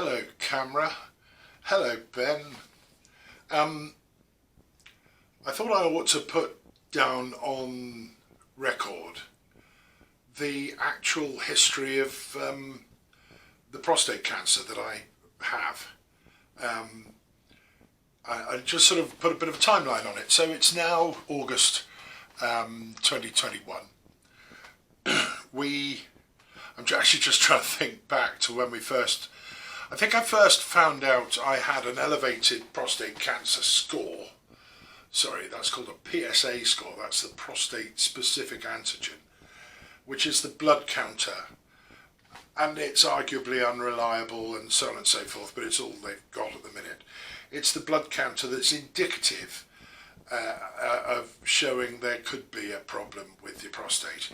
Hello camera, hello Ben. I thought I ought to put down on record the actual history of the prostate cancer that I have. I just sort of put a bit of a timeline on it. So it's now August 2021. I'm actually just trying to think back to when I think I first found out I had an elevated prostate cancer score. Sorry, that's called a PSA score. That's the prostate specific antigen, which is the blood counter. And it's arguably unreliable and so on and so forth, but it's all they've got at the minute. It's the blood counter that's indicative of showing there could be a problem with your prostate.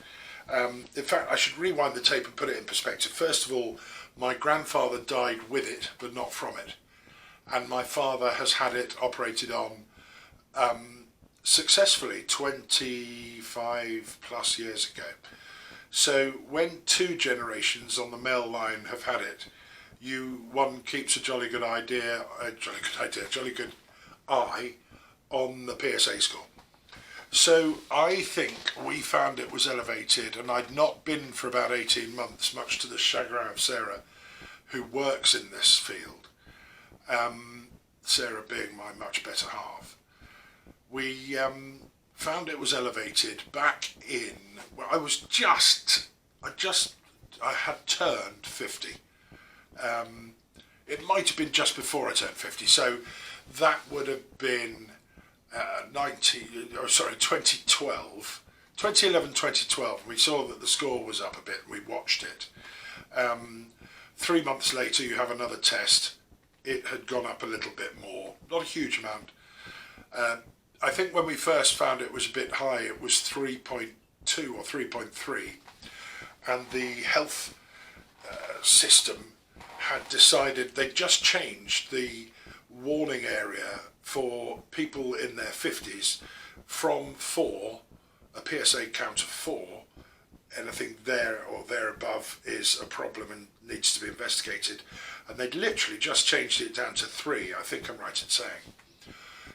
In fact, I should rewind the tape and put it in perspective. First of all, my grandfather died with it, but not from it. And my father has had it operated on successfully 25 plus years ago. So when two generations on the male line have had it, one keeps a jolly good eye on the PSA score. So I think we found it was elevated, and I'd not been for about 18 months, much to the chagrin of Sarah, who works in this field. Sarah being my much better half. We found it was elevated back in, well, I had turned 50. It might have been just before I turned 50, so that would have been 2011, 2012. We saw that the score was up a bit and we watched it. 3 months later you have another test. It had gone up a little bit more, not a huge amount. I think when we first found it was a bit high, it was 3.2 or 3.3, and the health system had decided they'd just changed the warning area for people in their 50s from 4, a PSA count of 4, anything there or there above is a problem and needs to be investigated, and they'd literally just changed it down to 3, I think I'm right in saying.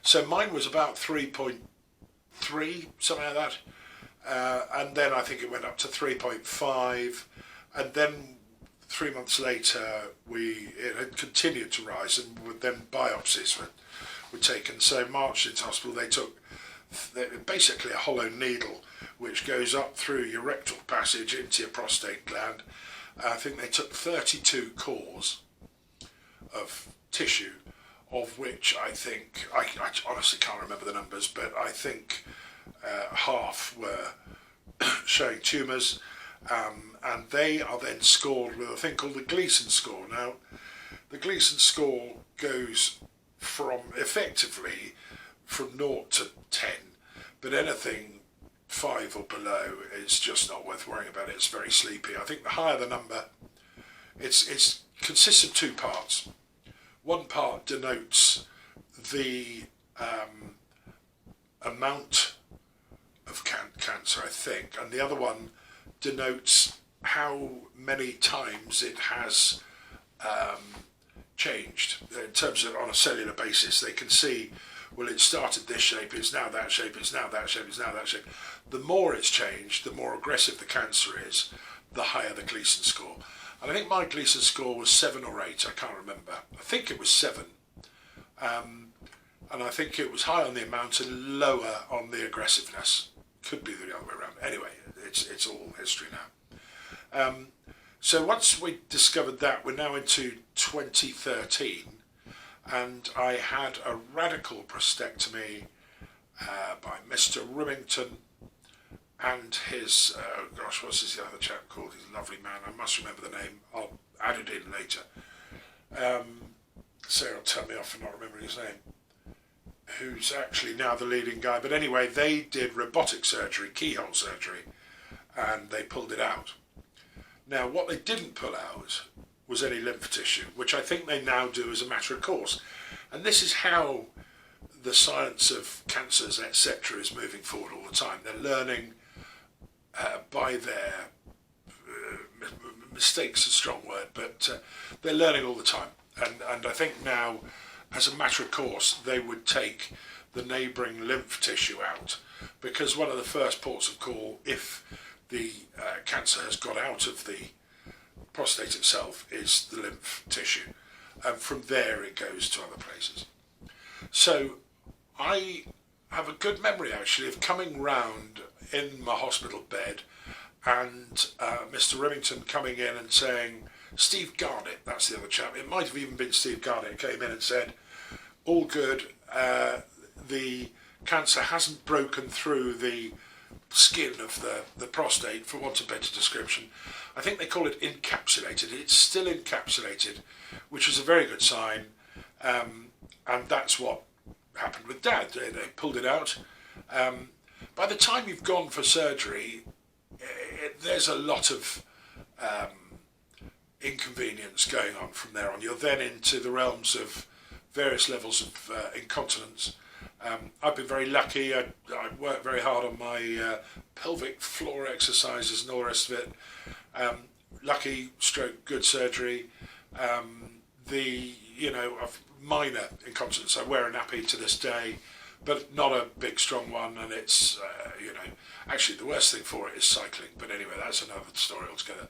So mine was about 3.3, something like that, and then I think it went up to 3.5, and then 3 months later it had continued to rise, and then biopsies were taken. So marched into hospital. They took basically a hollow needle which goes up through your rectal passage into your prostate gland. I think they took 32 cores of tissue, of which I think, I honestly can't remember the numbers, but I think half were showing tumours, and they are then scored with a thing called the Gleason score. Now, the Gleason score goes effectively from 0 to 10, but anything 5 or below is just not worth worrying about. It's very sleepy. I think the higher the number, it consists of 2 parts. One part denotes the amount of cancer, I think, and the other one denotes how many times it has changed in terms of on a cellular basis. They can see, well, it started this shape, it's now that shape, it's now that shape, it's now that shape. The more it's changed, the more aggressive the cancer is, the higher the Gleason score. And I think my Gleason score was 7 or 8, I can't remember. I think it was 7. And I think it was high on the amount and lower on the aggressiveness. Could be the other way around. Anyway, it's all history now. So once we discovered that, we're now into 2013, and I had a radical prostectomy by Mr. Rimington and his, what's the other chap called? He's a lovely man, I must remember the name, I'll add it in later. Sarah will tell me off for not remembering his name, who's actually now the leading guy. But anyway, they did robotic surgery, keyhole surgery, and they pulled it out. Now, what they didn't pull out was any lymph tissue, which I think they now do as a matter of course. And this is how the science of cancers, etc., is moving forward all the time. They're learning by their mistake's a strong word, but they're learning all the time. And I think now, as a matter of course, they would take the neighbouring lymph tissue out, because one of the first ports of call, if the cancer has got out of the prostate itself, is the lymph tissue, and from there it goes to other places. So I have a good memory actually of coming round in my hospital bed and Mr. Remington coming in and saying, Steve Garnett, that's the other chap, it might have even been Steve Garnett, came in and said, all good, the cancer hasn't broken through the skin of the prostate, for want of a better description. I think they call it encapsulated. It's still encapsulated, which is a very good sign, and that's what happened with Dad. They pulled it out. By the time you've gone for surgery, there's a lot of inconvenience going on from there on. You're then into the realms of various levels of incontinence. I've been very lucky. I worked very hard on my pelvic floor exercises and all the rest of it. Lucky stroke good surgery. I've minor incontinence. I wear a nappy to this day, but not a big strong one. And it's actually the worst thing for it is cycling. But anyway, that's another story altogether.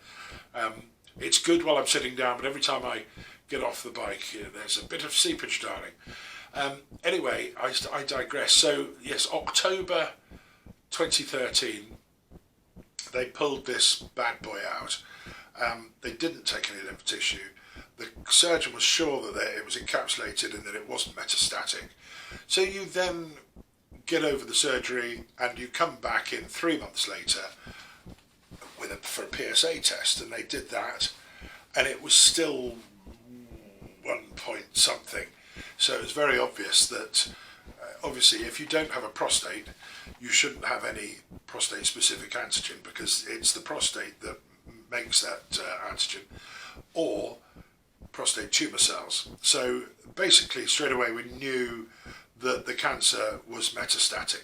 It's good while I'm sitting down, but every time I get off the bike, there's a bit of seepage, darling. Anyway, I digress. So yes, October 2013, they pulled this bad boy out. They didn't take any lymph tissue. The surgeon was sure that it was encapsulated and that it wasn't metastatic. So you then get over the surgery and you come back in 3 months later for a PSA test, and they did that, and it was still 1 point something. So it was very obvious that obviously if you don't have a prostate, you shouldn't have any prostate specific antigen, because it's the prostate that makes that antigen, or prostate tumour cells. So basically straight away we knew that the cancer was metastatic.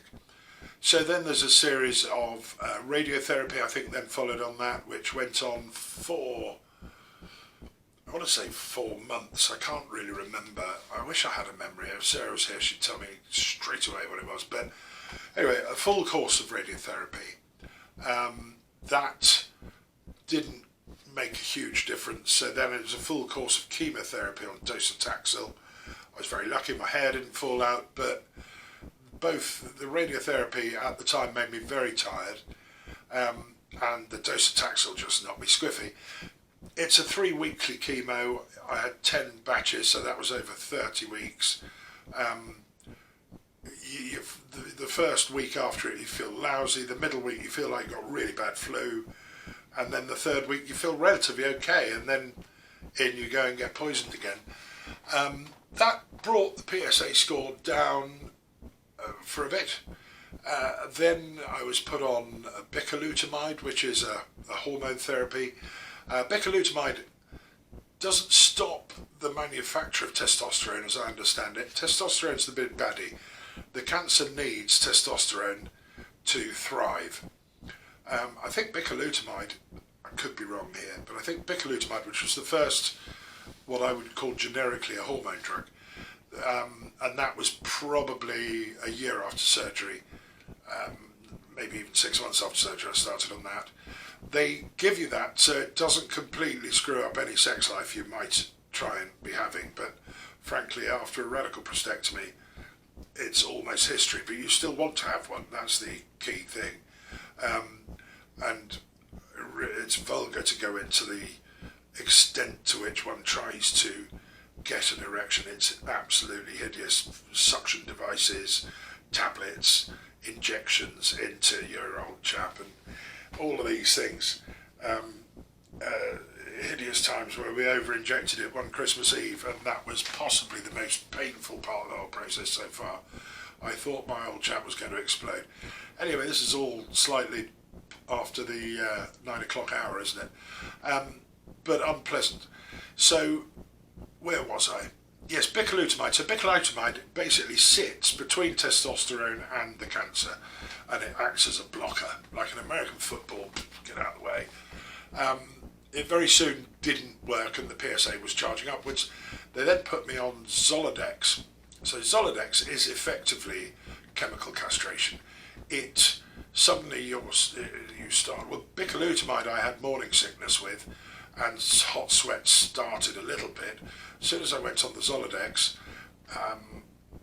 So then there's a series of radiotherapy, I think, then followed on that, which went on for, I want to say 4 months. I can't really remember. I wish I had a memory. If Sarah was here, she'd tell me straight away what it was. But anyway, a full course of radiotherapy. That didn't make a huge difference. So then it was a full course of chemotherapy on docetaxel. I was very lucky my hair didn't fall out, but both the radiotherapy at the time made me very tired, and the docetaxel just knocked me squiffy. It's a 3-weekly chemo. I had 10 batches, so that was over 30 weeks. The first week after it, you feel lousy. The middle week, you feel like you got really bad flu. And then the third week, you feel relatively okay. And then in you go and get poisoned again. That brought the PSA score down for a bit. Then I was put on bicalutamide, which is a hormone therapy. Bicalutamide doesn't stop the manufacture of testosterone, as I understand it. Testosterone's the big baddie. The cancer needs testosterone to thrive. I think bicalutamide, I could be wrong here, but I think bicalutamide, which was the first, what I would call generically a hormone drug, and that was probably a year after surgery, maybe even 6 months after surgery I started on that. They give you that so it doesn't completely screw up any sex life you might try and be having, but frankly after a radical prostectomy it's almost history, but you still want to have one. That's the key thing. And it's vulgar to go into the extent to which one tries to get an erection. It's absolutely hideous. Suction devices, tablets, injections into your old chap, and all of these things. Hideous times where we over-injected it one Christmas Eve, and that was possibly the most painful part of the whole process so far. I thought my old chap was going to explode. Anyway, this is all slightly after the 9 o'clock hour, isn't it? But unpleasant. So, where was I? Yes, bicalutamide. So bicalutamide basically sits between testosterone and the cancer, and it acts as a blocker, like an American football. Get out of the way. it very soon didn't work and the PSA was charging upwards. They then put me on Zoladex. So Zoladex is effectively chemical castration. It suddenly you start, well, bicalutamide I had morning sickness with, and hot sweats started a little bit. As soon as I went on the Zoladex,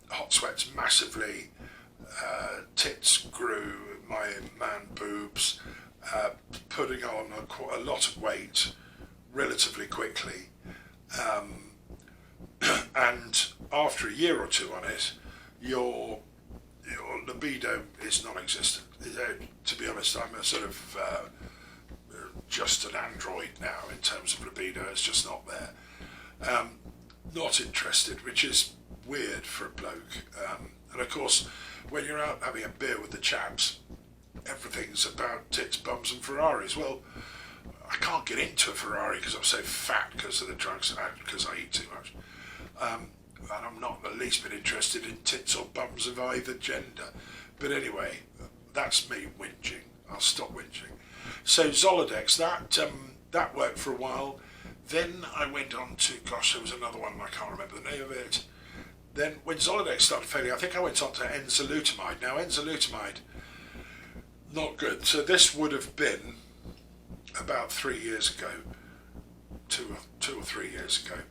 hot sweats massively, tits grew, my man boobs, putting on a lot of weight relatively quickly, and after a year or two on it, your libido is non-existent. To be honest, I'm a sort of just an android now in terms of libido. It's just not there. Not interested, which is weird for a bloke. And of course, when you're out having a beer with the chaps, everything's about tits, bums and Ferraris. Well, I can't get into a Ferrari because I'm so fat because of the drugs and because I eat too much. And I'm not the least bit interested in tits or bums of either gender. But anyway, that's me whinging. I'll stop whinging. So Zoladex, that worked for a while. Then I went on to, gosh, there was another one, I can't remember the name of it. Then when Zoladex started failing, I think I went on to enzalutamide. Now enzalutamide, not good. So this would have been about 3 years ago, two or 3 years ago,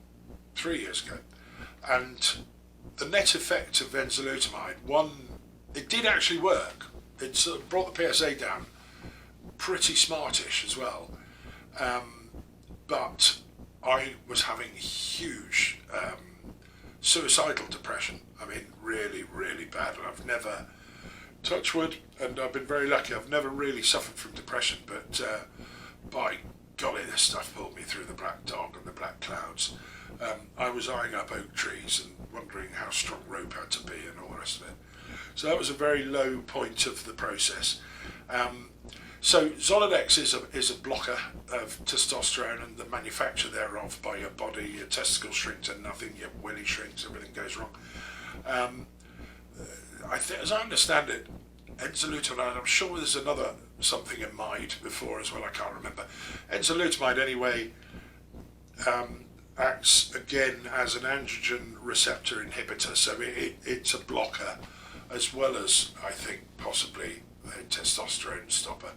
3 years ago. And the net effect of enzalutamide, one, it did actually work. It sort of brought the PSA down pretty smartish as well. But I was having huge suicidal depression. I mean, really, really bad. And I've never, touch wood, and I've been very lucky, I've never really suffered from depression, but by golly, this stuff pulled me through the black dog and the black clouds. I was eyeing up oak trees and wondering how strong rope had to be and all the rest of it. So that was a very low point of the process. So Zoladex is a blocker of testosterone and the manufacture thereof by your body. Your testicles shrink to nothing, your willy shrinks, everything goes wrong. As I understand it, enzalutamide, I'm sure there's another something in mind before as well, I can't remember. Enzalutamide anyway acts again as an androgen receptor inhibitor, so it's a blocker as well as, I think, possibly a testosterone stopper.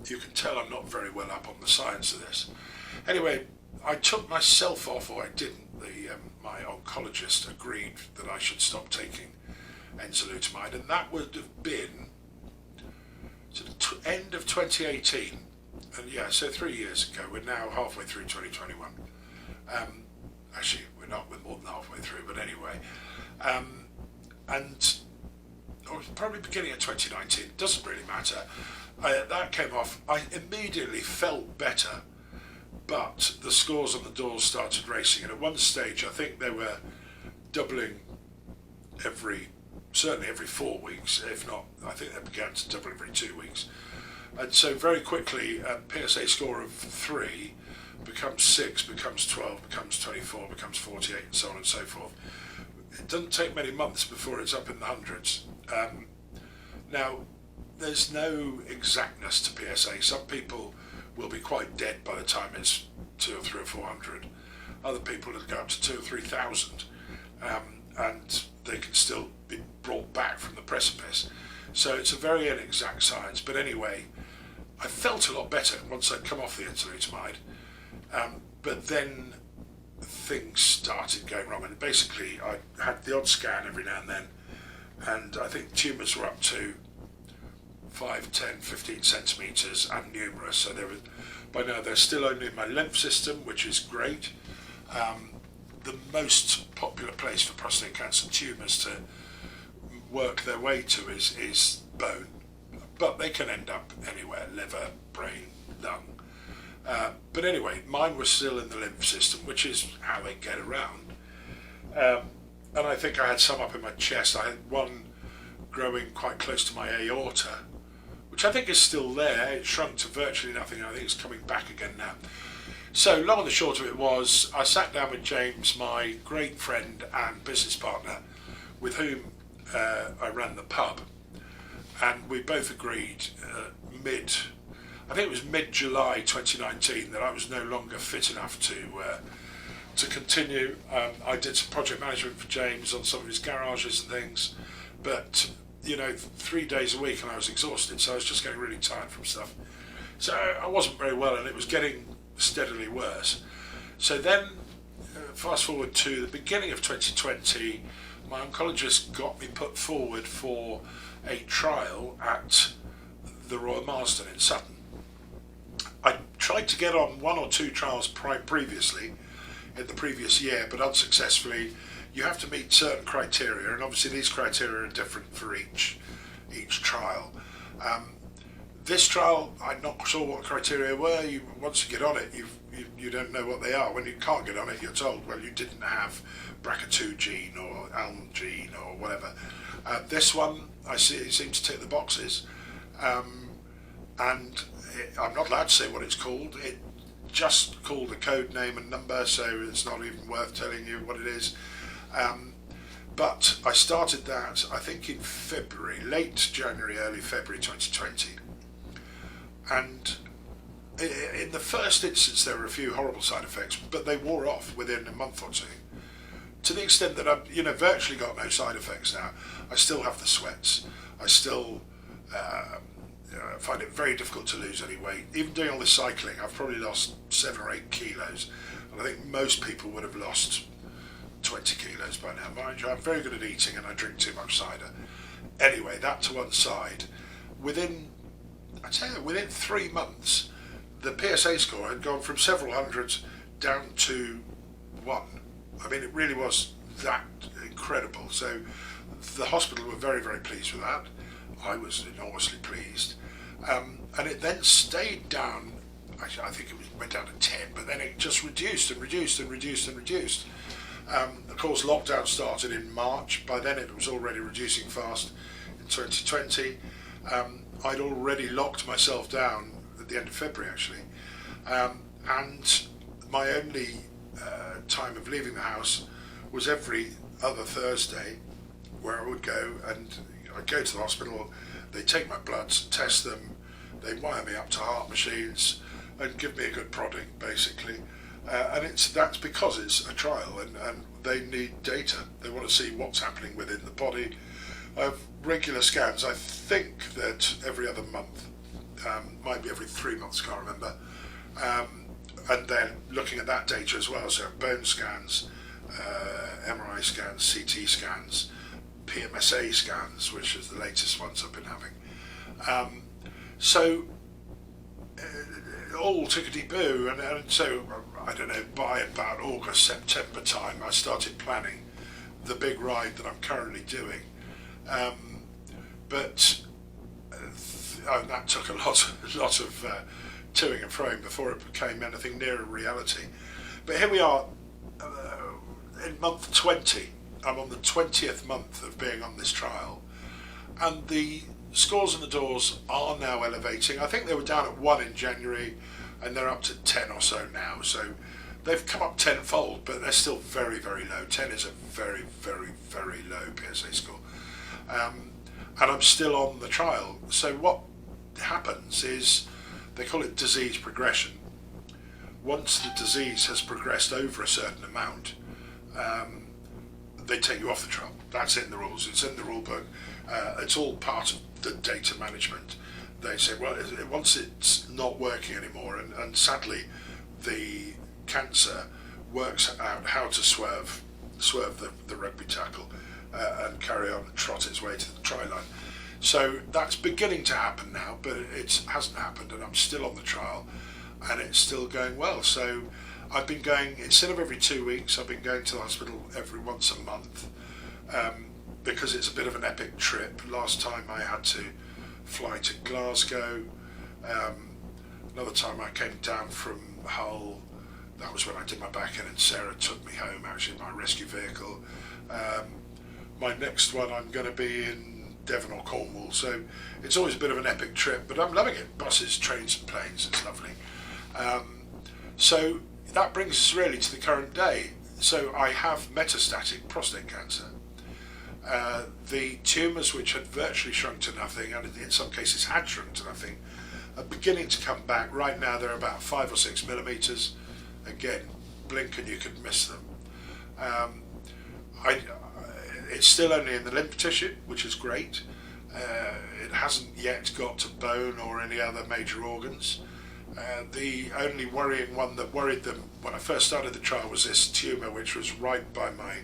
You can tell I'm not very well up on the science of this. Anyway, I took myself off, or I didn't. My oncologist agreed that I should stop taking enzalutamide, and that would have been to the end of 2018. And yeah, so 3 years ago. We're now halfway through 2021. Actually, we're not. We're more than halfway through, but anyway. And or probably beginning of 2019. Doesn't really matter. That came off. I immediately felt better, but the scores on the doors started racing. And at one stage, I think they were doubling certainly every 4 weeks, if not, I think they began to double every 2 weeks. And so very quickly, a PSA score of 3 becomes 6, becomes 12, becomes 24, becomes 48, and so on and so forth. It doesn't take many months before it's up in the hundreds. Now, there's no exactness to PSA. Some people will be quite dead by the time it's 2 or 3 or 400. Other people will go up to 2 or 3,000, and they can still be brought back from the precipice. So it's a very inexact science. But anyway, I felt a lot better once I'd come off the enzalutamide. But then things started going wrong, and basically I had the odd scan every now and then, and I think tumours were up to 5, 10, 15 centimetres and numerous. So by now they're still only in my lymph system, which is great. The most popular place for prostate cancer tumours to work their way to is bone, but they can end up anywhere: liver, brain, lung. But anyway, mine was still in the lymph system, which is how they get around. And I think I had some up in my chest. I had one growing quite close to my aorta, which I think is still there. It shrunk to virtually nothing. I think it's coming back again now. So long and the short of it was, I sat down with James, my great friend and business partner, with whom I ran the pub, and we both agreed I think it was mid-July 2019 that I was no longer fit enough to continue. I did some project management for James on some of his garages and things, but 3 days a week and I was exhausted, so I was just getting really tired from stuff. So I wasn't very well, and it was getting steadily worse. So then, fast forward to the beginning of 2020, my oncologist got me put forward for a trial at the Royal Marsden in Sutton. I tried to get on 1 or 2 trials previously in the previous year, but unsuccessfully. You have to meet certain criteria, and obviously these criteria are different for each trial. This trial, I'm not sure what criteria were. Once you get on it, you don't know what they are. When you can't get on it, you're told, well, you didn't have BRCA2 gene or ALM gene or whatever. This one, I see, it seems to tick the boxes, and I'm not allowed to say what it's called. It just called a code name and number, so it's not even worth telling you what it is. But I started that, I think, in February, late January, early February 2020. And in the first instance, there were a few horrible side effects, but they wore off within a month or two. To the extent that I've virtually got no side effects now. I still have the sweats. I still find it very difficult to lose any weight. Even doing all this cycling, I've probably lost 7 or 8 kilos. And I think most people would have lost 20 kilos by now. Mind you, I'm very good at eating and I drink too much cider. Anyway, that to one side. Within 3 months, the PSA score had gone from several hundreds down to 1. I mean, it really was that incredible. So the hospital were very, very pleased with that. I was enormously pleased. And it then stayed down, I think it went down to 10, but then it just reduced and reduced and reduced and reduced. Of course, lockdown started in March. By then it was already reducing fast in 2020. I'd already locked myself down at the end of February, actually. And my only time of leaving the house was every other Thursday, where I would go, and I'd go to the hospital, they'd take my bloods, test them, they'd wire me up to heart machines and give me a good prodding, basically. And that's because it's a trial, and they need data. They want to see what's happening within the body. I have regular scans. I think that every other month, might be every 3 months, can't remember. And then looking at that data as well, so bone scans, MRI scans, CT scans, PMSA scans, which is the latest ones I've been having. All tickety-boo, and so, I don't know, by about August, September time, I started planning the big ride that I'm currently doing. But that took a lot of toing and froing before it became anything near a reality. But here we are, in month 20. I'm on the 20th month of being on this trial, and the scores on the doors are now elevating. I think they were down at 1 in January, and they're up to 10 or so now. So they've come up tenfold, but they're still very, very low. 10 is a very, very, very low PSA score. And I'm still on the trial. So what happens is, they call it disease progression. Once the disease has progressed over a certain amount, they take you off the trial. That's in the rules. It's in the rule book. It's all part of the data management. They say, well, once it's not working anymore, and sadly, the cancer works out how to swerve the rugby tackle and carry on and trot its way to the try line. So that's beginning to happen now, but it hasn't happened, and I'm still on the trial, and it's still going well. So I've been going, instead of every 2 weeks, I've been going to the hospital every once a month, because it's a bit of an epic trip. Last time I had to fly to Glasgow. Another time I came down from Hull. That was when I did my back end, and Sarah took me home, actually, in my rescue vehicle. My next one, I'm going to be in Devon or Cornwall, so it's always a bit of an epic trip, but I'm loving it. Buses, trains and planes, it's lovely. So that brings us really to the current day. So I have metastatic prostate cancer. The tumours, which had virtually shrunk to nothing, and in some cases had shrunk to nothing, are beginning to come back. Right now they're about 5 or 6 millimetres. Again, blink and you could miss them. It's still only in the lymph tissue, which is great. It hasn't yet got to bone or any other major organs. The only worrying one that worried them when I first started the trial was this tumour, which was right by my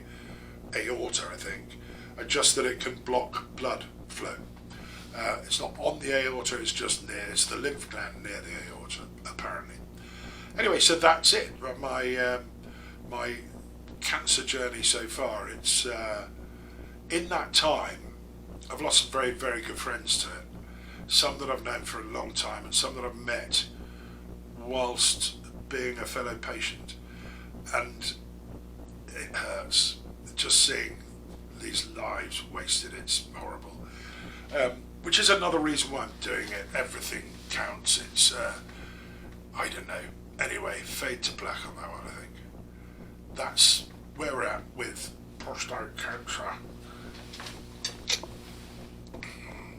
aorta, I think, and just that it can block blood flow. It's not on the aorta, it's just near, it's the lymph gland near the aorta, apparently. Anyway, so that's it. My cancer journey so far. It's in that time, I've lost some very, very good friends to it. Some that I've known for a long time, and some that I've met whilst being a fellow patient. And it hurts just seeing these lives wasted. It's horrible. Which is another reason why I'm doing it. Everything counts. It's I don't know. Anyway, fade to black on that one, I think. That's where we're at with prostate cancer.